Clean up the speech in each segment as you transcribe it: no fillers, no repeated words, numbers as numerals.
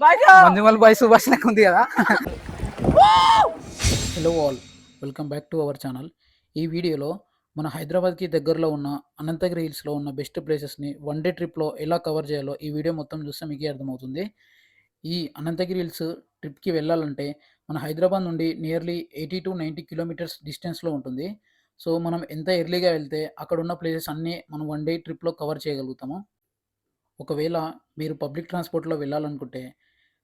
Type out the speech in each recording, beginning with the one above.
Manjummel bye Subhash లెక్క ఉంది కదా. Hello all, welcome back to our channel. ఈ వీడియోలో మన హైదరాబాద్కి దగ్గరలో ఉన్న అనంతగిరి హిల్స్లో ఉన్న బెస్ట్ ప్లేసెస్ని వన్ డే ట్రిప్లో ఎలా కవర్ చేయాలో ఈ వీడియో మొత్తం చూస్తే మీకే అర్థమవుతుంది. ఈ అనంతగిరి హిల్స్ ట్రిప్కి వెళ్ళాలంటే మన హైదరాబాద్ నుండి నియర్లీ 80 to 90 కిలోమీటర్స్ డిస్టెన్స్లో ఉంటుంది. సో మనం ఎంత ఎర్లీగా వెళ్తే అక్కడ ఉన్న ప్లేసెస్ అన్నీ మనం వన్ డే ట్రిప్లో కవర్ చేయగలుగుతాము. ఒకవేళ మీరు పబ్లిక్ ట్రాన్స్పోర్ట్లో వెళ్ళాలనుకుంటే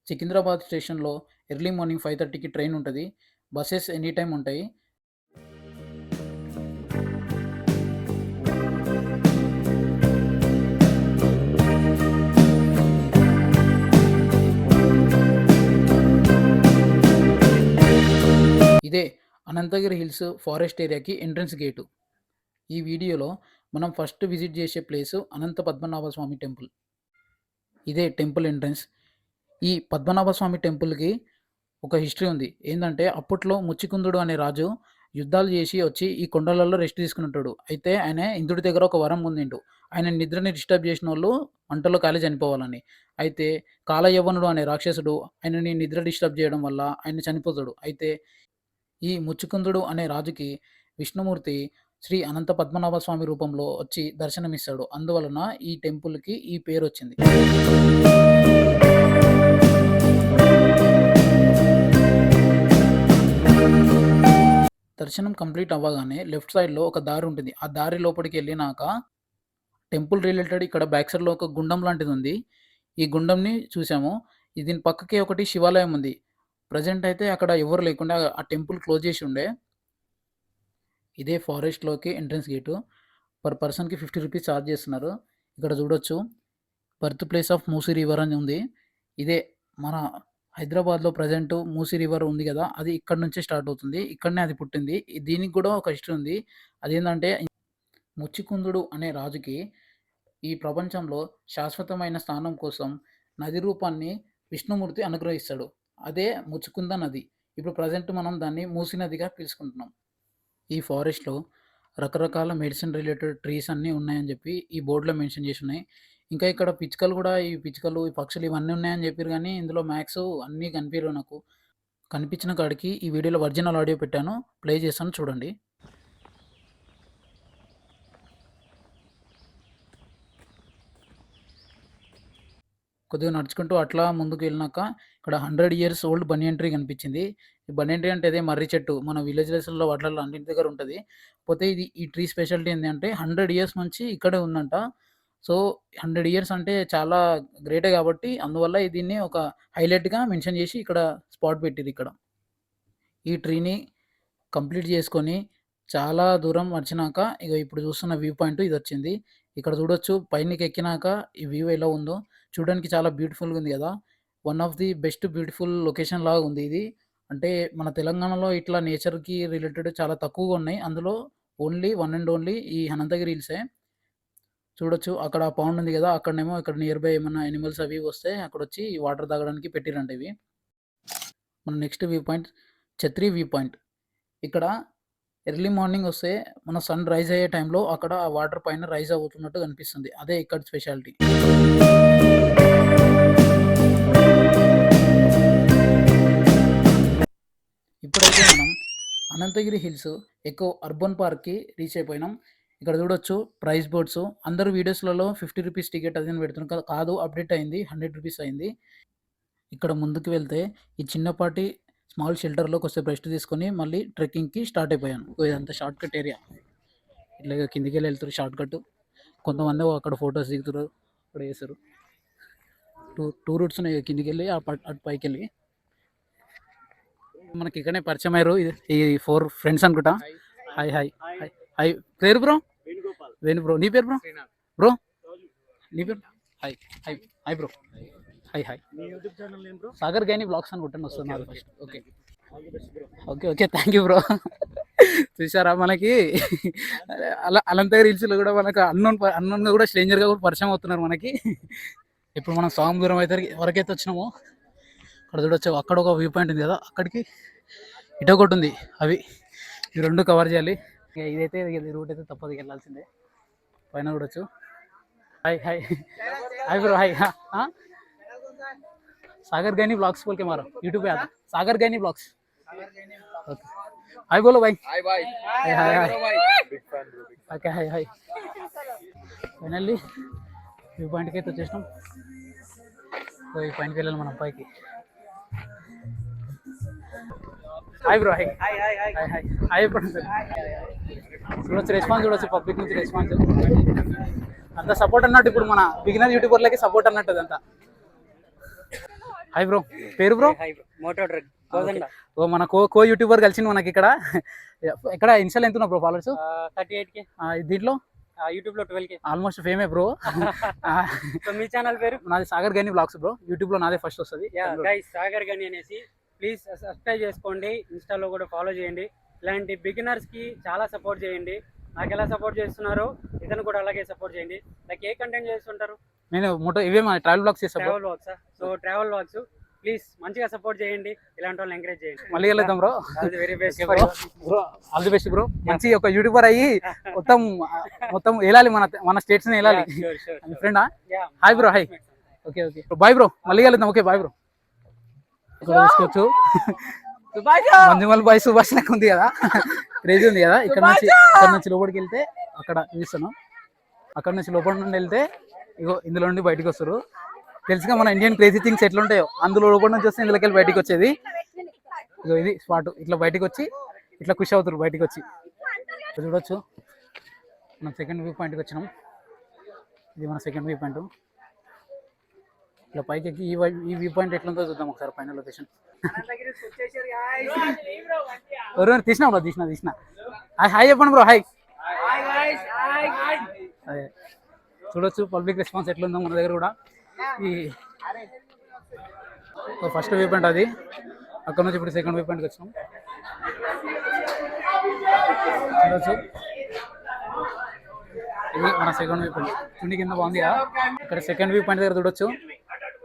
సికింద్రాబాద్ స్టేషన్లో ఎర్లీ మార్నింగ్ 5:30కి ట్రైన్ ఉంటుంది. బస్సెస్ ఎనీ టైం ఉంటాయి. ఇదే అనంతగిరి హిల్స్ ఫారెస్ట్ ఏరియాకి ఎంట్రన్స్ గేటు. ఈ వీడియోలో మనం ఫస్ట్ విజిట్ చేసే ప్లేసు అనంత పద్మనాభ స్వామి టెంపుల్. ఇదే టెంపుల్ ఎంట్రన్స్. ఈ పద్మనాభ స్వామి టెంపుల్కి ఒక హిస్టరీ ఉంది. ఏంటంటే అప్పట్లో ముచ్చికుందుడు అనే రాజు యుద్ధాలు చేసి వచ్చి ఈ కొండలలో రెస్ట్ తీసుకుని అయితే ఆయన ఇంద్రుడి దగ్గర ఒక వరం పొందిండు. ఆయన నిద్రని డిస్టర్బ్ చేసిన వాళ్ళు మంటలో కాలి చనిపోవాలని. అయితే కాలయవ్వనుడు అనే రాక్షసుడు ఆయనని నిద్ర డిస్టర్బ్ చేయడం వల్ల ఆయన చనిపోతాడు. అయితే ఈ ముచ్చుకుందుడు అనే రాజుకి విష్ణుమూర్తి శ్రీ అనంత పద్మనాభ స్వామి రూపంలో వచ్చి దర్శనమిస్తాడు. అందువలన ఈ టెంపుల్కి ఈ పేరు వచ్చింది. దర్శనం కంప్లీట్ అవ్వగానే లెఫ్ట్ సైడ్లో ఒక దారి ఉంటుంది. ఆ దారి లోపలికి వెళ్ళినాక టెంపుల్ రిలేటెడ్ ఇక్కడ బ్యాక్ సైడ్లో ఒక గుండం లాంటిది ఉంది. ఈ గుండంని చూసాము. దీని పక్కకే ఒకటి శివాలయం ఉంది. ప్రజెంట్ అయితే అక్కడ ఎవరు లేకుండా ఆ టెంపుల్ క్లోజ్ చేసి ఉండే. ఇదే ఫారెస్ట్లోకి ఎంట్రన్స్ గేటు. పర్ పర్సన్కి 50 రూపీస్ ఛార్జ్ చేస్తున్నారు. ఇక్కడ చూడొచ్చు birth place of Musi river అని ఉంది. ఇదే మన హైదరాబాద్లో ప్రజెంట్ మూసీ రివర్ ఉంది కదా, అది ఇక్కడ నుంచే స్టార్ట్ అవుతుంది. ఇక్కడనే అది పుట్టింది. దీనికి కూడా ఒక హిస్టరీ ఉంది. అదేంటంటే ముచ్చికుందుడు అనే రాజుకి ఈ ప్రపంచంలో శాశ్వతమైన స్థానం కోసం నది రూపాన్ని విష్ణుమూర్తి అనుగ్రహిస్తాడు. అదే ముచ్చుకుంద నది. ఇప్పుడు ప్రజెంట్ మనం దాన్ని మూసీ నదిగా పిలుచుకుంటున్నాం. ఈ ఫారెస్ట్‌లో రకరకాల మెడిసిన్ రిలేటెడ్ ట్రీస్ అన్నీ ఉన్నాయని చెప్పి ఈ బోర్డ్‌లో మెన్షన్ చేసి ఉన్నాయి. ఇంకా ఇక్కడ పిచ్చుకలు కూడా ఈ పిచ్చుకలు, ఈ పక్షులు ఇవన్నీ ఉన్నాయని చెప్పిర్రు గానీ ఇందులో మ్యాక్స్ అన్నీ కనిపియలేవు నాకు. కనిపించిన కాడికి ఈ వీడియోలో ఒరిజినల్ ఆడియో పెట్టాను. ప్లే చేస్తాను చూడండి. కొద్దిగా నడుచుకుంటూ అట్లా ముందుకు వెళ్ళినాక ఇక్కడ 100 ఇయర్స్ ఓల్డ్ బనియన్ ట్రీ కనిపించింది. ఈ బనియన్ ట్రీ అంటే అదే మర్రి చెట్టు. మన విలేజెస్‌లో వాటిలలో అన్నింటి దగ్గర ఉంటది. కాకపోతే ఈ ట్రీ స్పెషాలిటీ ఏందంటే 100 ఇయర్స్ నుంచి ఇక్కడే ఉందంట. సో 100 ఇయర్స్ అంటే చాలా గ్రేటే కాబట్టి అందువల్ల దీన్ని ఒక హైలైట్‌గా మెన్షన్ చేసి ఇక్కడ స్పాట్ పెట్టిర్రు ఇక్కడ. ఈ ట్రీని కంప్లీట్ చేసుకొని చాలా దూరం వచ్చినాక ఇగ ఇప్పుడు చూస్తున్న వ్యూ పాయింట్ ఇదొచ్చింది. ఇక్కడ చూడొచ్చు పైనకెక్కినాక ఈ వ్యూ ఎలా ఉందో. చూడడానికి చాలా బ్యూటిఫుల్‌గా ఉంది గదా! One of the best beautiful location లాగా ఉంది ఇది. అంటే మన తెలంగాణలో ఇట్లా నేచర్‌కి రిలేటెడ్ చాలా తక్కువగా ఉన్నాయి. అందులో ఓన్లీ వన్ అండ్ ఓన్లీ ఈ అనంతగిరి హిల్సే. చూడొచ్చు అక్కడ పౌండ్ ఉంది గదా! అక్కడనేమో ఇక్కడ నియర్ బై ఏమన్నా యానిమల్స్ అవి ఇవి వస్తే అక్కడొచ్చి వాటర్ తాగడానికి పెట్టిర్రంట ఇవి. మన next view point Chhatri view point. ఇక్కడ ఎర్లీ మార్నింగ్ వస్తే మన సన్ రైజ్ అయ్యే టైంలో అక్కడ ఆ వాటర్ పైన రైజ్ అవుతున్నట్టు కనిపిస్తుంది. అదే ఇక్కడ స్పెషాలిటీ. ఇప్పుడైతే మనం అనంతగిరి హిల్స్ ఎకో అర్బన్ పార్క్‌కి రీచ్ అయిపోయినాం. ఇక్కడ చూడొచ్చు ప్రైస్ బోర్డ్స్. అందరూ వీడియోస్‌లలో 50 రూపీస్ టికెట్ అది అని పెడుతున్నారు. కాదు అప్డేట్ అయింది. 100 రూపీస్ అయింది. ఇక్కడ ముందుకు వెళ్తే ఈ చిన్నపాటి స్మాల్ షెల్టర్‌లో కొద్దిసేపు రెస్ట్ తీసుకొని మళ్ళీ ట్రెక్కింగ్‌కి స్టార్ట్ అయిపోయాను. ఇదంతా షార్ట్‌కట్ ఏరియా. ఇట్లా కిందికెళ్ళి వెళ్తుర్రు షార్ట్‌కట్. కొంతమందేమో అక్కడ ఫోటోస్ దిగుతుర్రు. అక్కడ చేస్తుర్రు. టూ రూట్స్ ఉన్నాయి కిందికెళ్ళి అటు పైకెళ్ళి. మనకి ఇక్కడనే పరిచయం అయ్యారు. ఈ 4 ఫ్రెండ్స్ అనుకుంటా. Hi hi hi hi. పేరు బ్రో? వేణు బ్రో. నీ పేరు బ్రో? బ్రో నీ పేరు? Hi hi hi bro. Hi hi. Sagar Gaini blogs అనుకుంటాను వస్తుంది నాకు first. Okay okay okay thank you bro. చూసారా మనకి అనంతగిరి హిల్స్లో కూడా మనకు అన్నోన్గా కూడా స్ట్రేంజర్గా కూడా పరిచయం అవుతున్నారు మనకి. ఇప్పుడు మనం సాంగ్ దూరం అయితే వరకైతే వచ్చినామో అక్కడ చూడొచ్చు. అక్కడ ఒక వ్యూ పాయింట్ ఉంది కదా, అక్కడికి ఇటు ఒకటి ఉంది. అవి ఈ రెండు కవర్ చేయాలి. ఇక ఇదైతే రూట్ అయితే తప్పదు, వెళ్ళాల్సిందే. పైన చూడొచ్చు. Hi hi hi bro. Hi Sagar Gaini blogs बोल के मारो, यूट्यूब पे आता सागर गैनी ब्लॉग्स। ओके हाय बोलो भाई। हाय भाई। Hi hi hi big fan bro. Okay hi hi finally view పాయింట్కి అయితే వచ్చేసినాం. సో ఈ పాయింట్కి వెళ్ళాలి మనం పైకి. Hi bro hi hi hi hi hi hi చెప్పండి సార్. చూడొచ్చు రెస్పాన్స్, చూడొచ్చు పబ్లిక్ నుంచి రెస్పాన్స్ అంత సపోర్ట్ అన్నట్టు. ఇప్పుడు మన బిగినర్ యూట్యూబర్లకి సపోర్ట్ అన్నట్టు అదంతా. హాయ్ బ్రో, పేరు బ్రో? Moto truck Kodanda. ఓ మన కో యూట్యూబర్ కలిసింది మనకి ఇక్కడ. ఇక్కడ ఇన్స్టాల్ ఎంత ఉన్నా బ్రో ఫాలోవర్స్? 38K. దీంట్లో యూట్యూబ్ లో 12K. ఆల్మోస్ట్ ఫేమే బ్రో. సో మీ ఛానల్ పేరు? నాది సాగర్ గని బ్లాగ్స్ బ్రో. యూట్యూబ్ లో నాదే ఫస్ట్ వస్తుంది. గైస్ సాగర్ గని అనేసి ప్లీజ్ సబ్స్క్రైబ్ చేసుకోండి, ఇన్స్టాలో కూడా ఫాలో చేయండి. ఇలాంటి బిగినర్స్ కి చాలా సపోర్ట్ చేయండి. నాకు ఎలా సపోర్ట్ చేస్తున్నారో ఇతను కూడా అలాగే సపోర్ట్ చేయండి. లైక్ ఏ కంటెంట్ చేస్తుంటారు? నేను మోటో ఇవే మా ట్రావెల్ బ్లాగ్స్ చేస్తాను. Travel blogs. So travel blogs please మంచిగా సపోర్ట్ చేయండి, ఇలాంటి వాళ్ళని ఎంకరేజ్ చేయండి. మళ్ళీ వెళ్దాం bro. All the very best bro. All the best bro. మంచి ఒక యూట్యూబర్ అయ్యి మొత్తం వెళ్ళాలి, మన స్టేట్స్ వెళ్ళాలి. ఫ్రెండా? Hi bro hi. Okay okay bye bro, మళ్ళీ వెళ్దాం. Okay bye bro. ఇక్కడ తీసుకోవచ్చు మంజుమల్ బాయ్ సుభాష్ లెక్క ఉంది కదా, క్రేజీ ఉంది కదా. ఇక్కడ నుంచి లోపలికి వెళ్తే అక్కడ చూస్తాను. అక్కడ నుంచి లోపల నుండి వెళ్తే ఇగో ఇందులో నుండి బయటకు వస్తారు. తెలుసుగా మన ఇండియన్ క్రేజీ థింగ్స్ ఎట్లుంటాయో, అందులో లోపల నుంచి వస్తే ఇందులోకి వెళ్ళి బయటకు వచ్చేది. ఇగో ఇది స్పాట్. ఇట్లా బయటకు వచ్చి ఇట్లా ఖుషి అవుతారు బయటకు వచ్చి. చూడొచ్చు మనం సెకండ్ వ్యూ పాయింట్కి వచ్చినాం. ఇది మన సెకండ్ వ్యూ పాయింట్. ఇట్లా పైకి ఎక్కి ఈ వ్యూ పాయింట్ ఎట్లుందో చూద్దాం ఒకసారి. పైన లొకేషన్ ఎవరు తీసినా బ్రో? తీసిన హాయ్ హాయ్ చెప్పండి బ్రో. హాయ్. అదే చూడొచ్చు పబ్లిక్ రెస్పాన్స్ ఎట్లుందో మన దగ్గర కూడా. ఈ ఫస్ట్ వ్యూ పాయింట్ అది. అక్కడ నుంచి ఇప్పుడు సెకండ్ వ్యూ పాయింట్కి వచ్చినాం. చూడొచ్చు ఇది మన సెకండ్ వ్యూ పాయింట్. చుండి కింద బాగుంది కదా. ఇక్కడ సెకండ్ వ్యూ పాయింట్ దగ్గర చూడొచ్చు.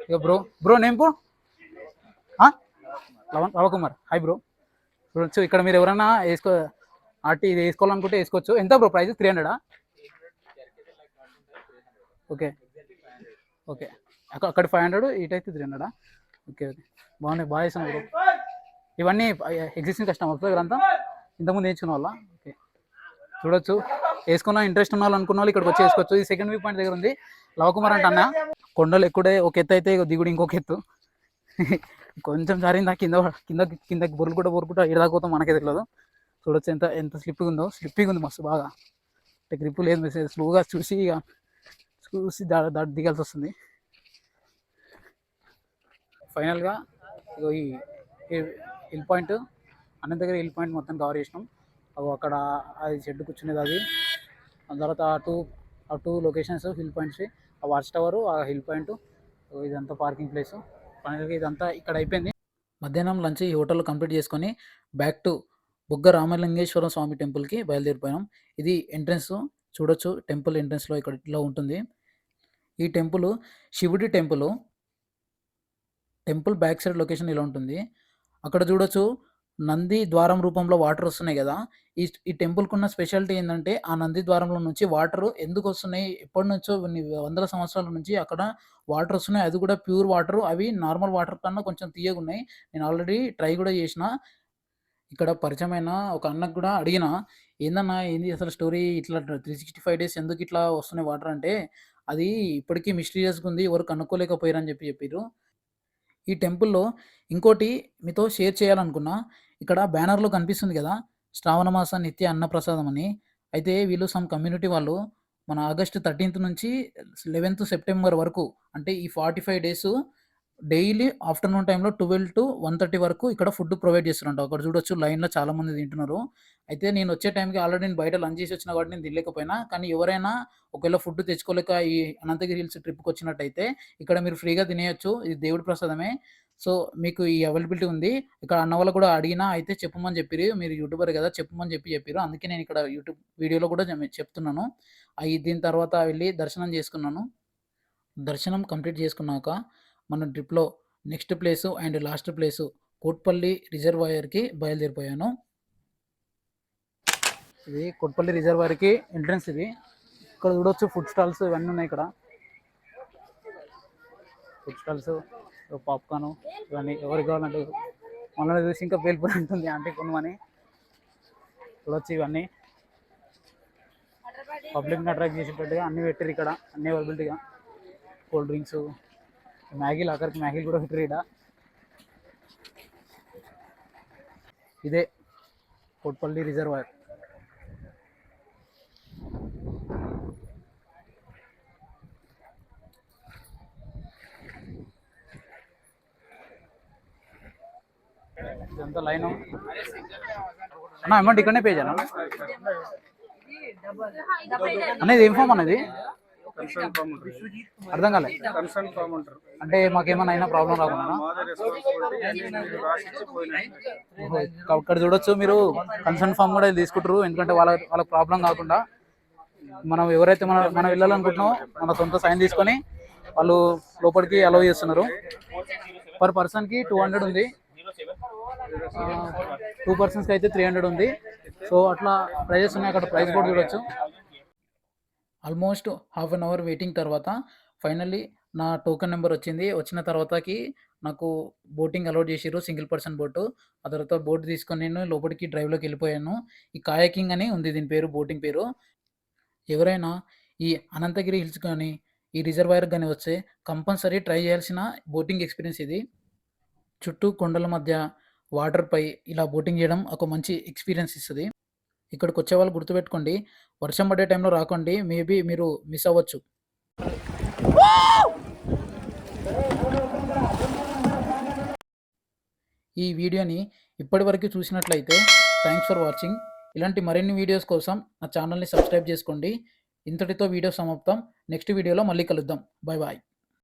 ఇక bro name bro? Ravakumar. Hi bro. చూడొచ్చు ఇక్కడ మీరు ఎవరైనా ఇది వేసుకోవాలనుకుంటే వేసుకోవచ్చు. ఎంత బ్రో ప్రైస్? 300? ఓకే ఓకే అక్కడ 500, ఇటైతే 300. ఓకే ఓకే బాగున్నాయి, బాగా వేసాను బ్రో. ఇవన్నీ ఎగ్జిస్టింగ్ కస్టమర్స్ దగ్గర అంతా ఇంతకుముందు వేయించుకున్న వాళ్ళ. ఓకే చూడొచ్చు వేసుకున్న ఇంట్రెస్ట్ ఉన్న వాళ్ళు అనుకున్న వాళ్ళు ఇక్కడికి వచ్చి వేసుకోవచ్చు. ఈ సెకండ్ వ్యూ పాయింట్ దగ్గర ఉంది. లవకుమార్ అంటే అన్న కొండలు ఎక్కుడే ఒక ఎత్తు అయితే దిగుడు ఇంకొక ఎత్తు. కొంచెం జారిందా కిందకి బొరుకుంటా ఇడదాకపోతాం మనకే తెలియదు. చూడొచ్చు ఎంత స్లిప్గా ఉందో. స్లిప్పింగ్ ఉంది మస్తు బాగా. అంటే గ్రిప్ లేదు, మెసేజ్ స్లోగా చూసి దిగాల్సి వస్తుంది. ఫైనల్గా ఇగో ఈ హిల్ పాయింట్ అన్న దగ్గర హిల్ పాయింట్ మొత్తం కవర్ చేసినాం. అక్కడ అది షెడ్ కూర్చునేది అది. ఆ తర్వాత ఆ టూ లొకేషన్స్ హిల్ పాయింట్స్, ఆ వాచ్ టవర్, ఆ హిల్ పాయింట్, ఇదంతా పార్కింగ్ ప్లేస్. ఫైనల్గా ఇదంతా ఇక్కడ అయిపోయింది. మధ్యాహ్నం లంచ్ ఈ హోటల్లో కంప్లీట్ చేసుకొని బ్యాక్ టు బుగ్గ రామలింగేశ్వర స్వామి టెంపుల్కి బయలుదేరిపోయాం. ఇది ఎంట్రన్స్. చూడొచ్చు టెంపుల్ ఎంట్రన్స్లో ఇక్కడ ఇట్లా ఉంటుంది. ఈ టెంపుల్ శివుడి temple. Temple back side location ఇలా ఉంటుంది. అక్కడ చూడొచ్చు నంది ద్వారం రూపంలో వాటర్ వస్తున్నాయి కదా. ఈ టెంపుల్కి ఉన్న స్పెషాలిటీ ఏంటంటే ఆ నంది ద్వారంలో నుంచి వాటర్ ఎందుకు వస్తున్నాయి, ఎప్పటి నుంచో వందల సంవత్సరాల నుంచి అక్కడ వాటర్ వస్తున్నాయి. అది కూడా ప్యూర్ వాటర్. అవి నార్మల్ వాటర్ కన్నా కొంచెం తీయగా ఉన్నాయి. నేను ఆల్రెడీ ట్రై కూడా చేసిన. ఇక్కడ పరిచయమైన ఒక అన్నకు కూడా అడిగిన, ఏందన్నా ఏంది అసలు స్టోరీ, ఇట్లా 365 days ఎందుకు ఇట్లా వస్తున్నాయి వాటర్ అంటే, అది ఇప్పటికీ మిస్టీరియస్గా ఉంది, ఎవరు కనుక్కోలేకపోయారని చెప్పారు. ఈ టెంపుల్లో ఇంకోటి మీతో షేర్ చేయాలనుకున్నా, ఇక్కడ బ్యానర్లో కనిపిస్తుంది కదా శ్రావణ మాస నిత్య అన్నప్రసాదం అని. అయితే వీళ్ళు సమ్ కమ్యూనిటీ వాళ్ళు మన ఆగస్టు 13th నుంచి 11th సెప్టెంబర్ వరకు, అంటే ఈ 45 days డైలీ ఆఫ్టర్నూన్ టైంలో 12 to 1:30 వరకు ఇక్కడ ఫుడ్ ప్రొవైడ్ చేస్తున్నారంట. అక్కడ చూడొచ్చు లైన్లో చాలామంది తింటున్నారు. అయితే నేను వచ్చే టైంకి ఆల్రెడీ నేను బయట లంచ్ చేసి వచ్చిన కాబట్టి నేను తినలేకపోయినా, కానీ ఎవరైనా ఒకవేళ ఫుడ్ తెచ్చుకోలేక ఈ అనంతగిరి హిల్స్ ట్రిప్కి వచ్చినట్టయితే ఇక్కడ మీరు ఫ్రీగా తినేయచ్చు. ఇది దేవుడి ప్రసాదమే. సో మీకు ఈ అవైలబిలిటీ ఉంది. ఇక్కడ అన్న వాళ్ళు కూడా అడిగినా అయితే చెప్పమని చెప్పారు. మీరు యూట్యూబర్ కదా చెప్పమని చెప్పారు. అందుకే నేను ఇక్కడ యూట్యూబ్ వీడియోలో కూడా చెప్తున్నాను. దీని తర్వాత వెళ్ళి దర్శనం చేసుకున్నాను. దర్శనం కంప్లీట్ చేసుకున్నాక మన ట్రిప్లో next place and last place Kotpally రిజర్వాయర్కి బయలుదేరిపోయాను. ఇది కోట్పల్లి రిజర్వాయర్కి ఎంట్రన్స్. ఇది ఇక్కడ చూడొచ్చు ఫుడ్ స్టాల్స్ ఇవన్నీ ఉన్నాయి. ఇక్కడ ఫుడ్ స్టాల్స్ పాప్కార్న్ ఇవన్నీ ఎవరికి కావాలంటే మనల్ని చూసి ఇంకా పేలిపోయి ఉంటుంది ఆంటీ కొనమని చూడొచ్చు. ఇవన్నీ పబ్లిక్ని అట్రాక్ట్ చేసేటట్టుగా అన్నీ పెట్టారు ఇక్కడ, అన్నీ అవైలబిలిటీగా. కూల్ డ్రింక్స్, మ్యాగీలు, అక్కడికి మ్యాగీలు కూడా పెట్టారు ఇక్కడ. ఇదే కోట్పల్లి రిజర్వాయర్. ఇదంతా లైన్ అన్న. అమౌంట్ ఇక్కడనే పే చేయనా అనేది? ఏం ఫామ్ అనేది అర్థం కాలే. అంటే మాకేమైనా అయినా ప్రాబ్లం రాకుండా అక్కడ చూడొచ్చు మీరు. కన్సర్న్ ఫామ్ కూడా తీసుకుంటారు, ఎందుకంటే వాళ్ళకి ప్రాబ్లం కాకుండా. మనం ఎవరైతే మనం వెళ్ళాలనుకుంటున్నామో మన సొంత సైన్ తీసుకొని వాళ్ళు లోపలికి అలౌ చేస్తున్నారు. పర్ పర్సన్కి 200 ఉంది, 2 పర్సన్స్కి అయితే 300 ఉంది. సో అట్లా ప్రైజెస్ ఉన్నాయి. అక్కడ ప్రైస్ కూడా చూడొచ్చు. Almost half an hour waiting తర్వాత ఫైనల్లీ నా టోకెన్ నెంబర్ వచ్చింది. వచ్చిన తర్వాతకి నాకు బోటింగ్ అలౌట్ చేసిర్రు, సింగిల్ పర్సన్ బోటు. ఆ తర్వాత బోట్ తీసుకొని నేను లోపలికి డ్రైవ్లోకి వెళ్ళిపోయాను. ఈ కాయకింగ్ అని ఉంది దీని పేరు, బోటింగ్ పేరు. ఎవరైనా ఈ అనంతగిరి హిల్స్ కానీ ఈ రిజర్వాయర్ కానీ వస్తే కంపల్సరీ ట్రై చేయాల్సిన బోటింగ్ ఎక్స్పీరియన్స్ ఇది. చుట్టూ కొండల మధ్య వాటర్పై ఇలా బోటింగ్ చేయడం ఒక మంచి ఎక్స్పీరియన్స్ ఇస్తుంది. ఇక్కడికి వచ్చే వాళ్ళు గుర్తుపెట్టుకోండి, వర్షం పడే టైంలో రాకండి, మేబీ మీరు మిస్ అవ్వచ్చు. ఈ వీడియోని ఇప్పటివరకు చూసినట్లయితే థ్యాంక్స్ ఫర్ వాచింగ్. ఇలాంటి మరిన్ని వీడియోస్ కోసం నా ఛానల్ని సబ్స్క్రైబ్ చేసుకోండి. ఇంతటితో వీడియో సమాప్తం. నెక్స్ట్ వీడియోలో మళ్ళీ కలుద్దాం. Bye bye.